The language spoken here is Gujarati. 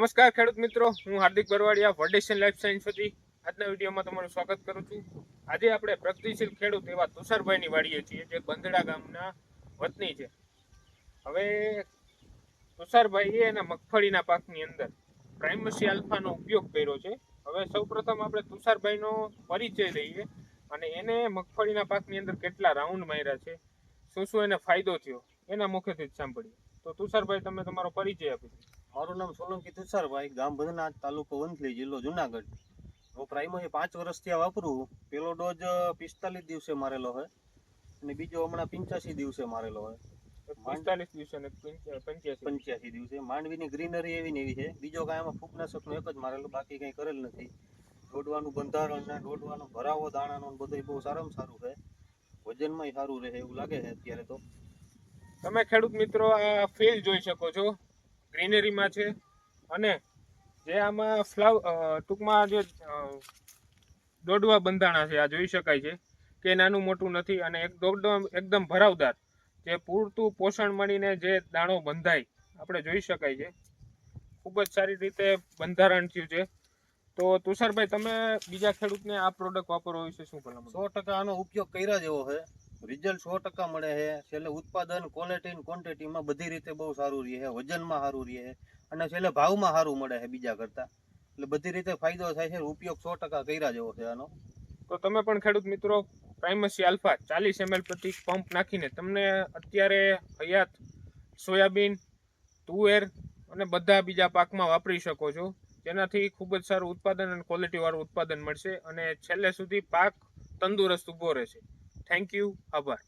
નમસ્કાર ખેડૂત મિત્રો, હું હાર્દિક બરવાડિયા વર્ડેશન લાઈફ સાયન્સ વતી આજના વિડીયોમાં તમારું સ્વાગત કરું છું. આજે આપણે પ્રગતિશીલ ખેડૂત એવા તુષારભાઈની વાડીએ છીએ, જે બંધડા ગામના વતની છે. હવે તુષારભાઈએ એના મગફળીના પાકની અંદર પ્રાઇમસી આલ્ફાનો ઉપયોગ કર્યો છે. હવે સૌપ્રથમ આપણે તુષારભાઈનો પરિચય લઈએ અને એને મગફળીના પાકની અંદર કેટલા રાઉન્ડ માર્યા છે, શું શું એને ફાયદો થયો, એના મુખેથી જ સાંભળીએ. તો તુષારભાઈ, તમે તમારો પરિચય આપી દો. મારું નામ સોલંકી તુષારભાઈ, ગામ ભદના, તાલુકો વંથલી, જિલ્લો જુનાગઢ. હું પ્રાઇમરી 5 વર્ષથી આ વાપરું. પેલો ડોઝ 45 દિવસે મારેલો હોય અને બીજો હમણાં 85 દિવસે મારેલો હોય. 45 દિવસે અને 85 દિવસે. માંડવીની ગ્રીનરી એવી ને એવી છે. બીજો કાંઈ આમાં ફૂગનાશકનો એક જ મારેલો, બાકી કંઈ કરેલ નથી. દોડવાનું બંધારણ ને દોડવાનો ભરાવો દાણાનો બધું બહુ સારામાં સારું છે. વજનમાંય સારું રહે એવું લાગે છે અત્યારે તો. તમે ખેડૂત મિત્રો આ ફીલ જોઈ શકો છો, ગ્રીનરીમાં છે. અને જે આમાં ટૂંકમાં જે દોડવા બંધાણા છે, આ જોઈ શકાય છે કે નાનું મોટું નથી અને એકદમ ભરાવદાર, જે પૂરતું પોષણ મળીને જે દાણો બંધાય આપણે જોઈ શકાય છે. ખૂબ જ સારી રીતે બંધારણ થયું છે. તો તુષારભાઈ, તમે બીજા ખેડૂતને આ પ્રોડક્ટ વાપરવા વિશે શું ભલામણ? 100% આનો ઉપયોગ કર્યા જેવો છે. રિઝલ્ટ 100% મળે છે. છેલ્લે ઉત્પાદન ક્વોલિટી અને ક્વોન્ટિટીમાં બધી રીતે બહુ સારું રહે છે. વજનમાં સારું રહે છે અને છેલ્લે ભાવમાં સારું મળે છે બીજા કરતાં. એટલે બધી રીતે ફાયદો થાય છે. ઉપયોગ 100% કર્યા જેવો છે આનો. તો તમે પણ ખેડૂત મિત્રો પ્રાઇમસી આલ્ફા 40 ml પ્રતિ પંપ નાખીને તમને અત્યારે હયાત, સોયાબીન, તુવેર અને બધા બીજા પાકમાં વાપરી શકો છો, જેનાથી ખૂબ જ સારું ઉત્પાદન અને ક્વોલિટીવાળું ઉત્પાદન મળશે અને છેલ્લે સુધી પાક તંદુરસ્ત ઊભો રહેશે. થેન્ક યુ, આભાર.